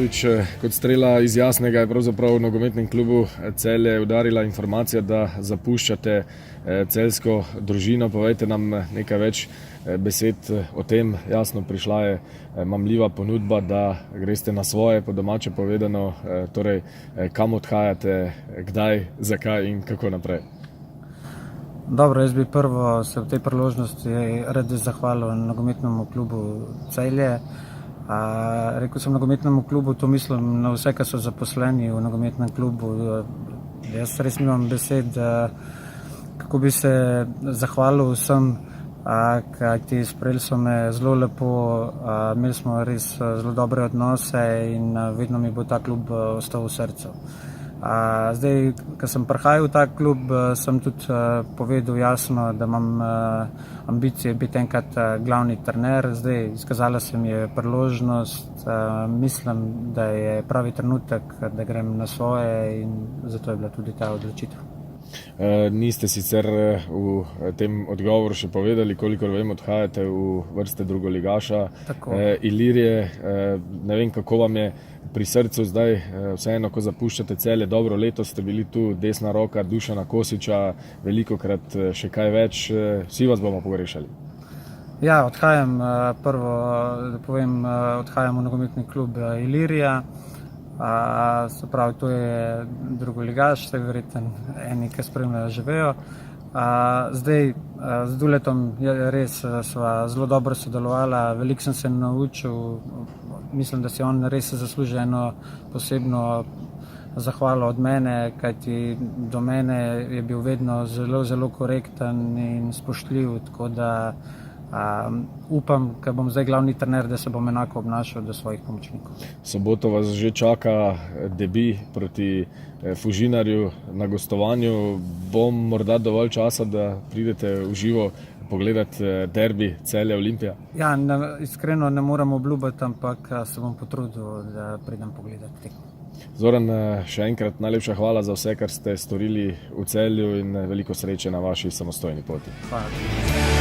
Kot strela iz jasnega je pravzaprav v nogometnem klubu Celje udarila informacija, da zapuščate celjsko družino. Povejte nam nekaj več besed o tem. Jasno, prišla je mamljiva ponudba, da greste na svoje, po domače povedano. Torej, kam odhajate, kdaj, zakaj in kako naprej? Dobro, jaz bi prvo se v tej priložnosti rad zahvalil nogometnemu klubu Celje. Rekel sem nogometnemu klubu, to mislim na vse, ki so zaposleni v nogometnem klubu. Jaz res nimam besed, kako bi se zahvalil vsem, kajti sprejeli so me zelo lepo, imeli smo res zelo dobre odnose in vedno mi bo ta klub ostal v srcu. Zdaj, ko sem prihajal v ta klub, sem tudi povedal jasno, da imam ambicije biti enkrat glavni trener. Zdaj, izkazala se mi je priložnost, mislim, da je pravi trenutek, da grem na svoje in zato je bila tudi ta odločitev. Niste sicer v tem odgovoru še povedali, kolikor vem, odhajate v vrste drugoligaša Ilirije. Ne vem, kako vam je pri srcu zdaj, vseeno, ko zapuščate Celje. Dobro, letos ste bili tu desna roka Dušana Kosiča, velikokrat še kaj več. Vsi vas bomo pogrešali. Ja, odhajam, prvo da povem, odhajam v nogometni klub Ilirija. Se pravi, to je drugoligaš, se verjetno eni, ki spremljajo, že vejo. Zdaj, z Duletom res sva zelo dobro sodelovala, veliko sem se naučil, mislim, da si on res zasluži eno posebno zahvalo od mene, kajti do mene je bil vedno zelo, zelo korekten in spoštljiv, tako da upam, ker bom zdaj glavni trener, da se bom enako obnašal do svojih pomočnikov. Soboto vas že čaka debi proti Fužinarju na gostovanju. Bo morda dovolj časa, da pridete v živo pogledati derbi Celje Olimpija? Ja, iskreno ne moram obljubiti, ampak se bom potrudil, da pridem pogledati tekmo. Zoran, še enkrat najlepša hvala za vse, kar ste storili v Celju in veliko sreče na vaši samostojni poti. Hvala.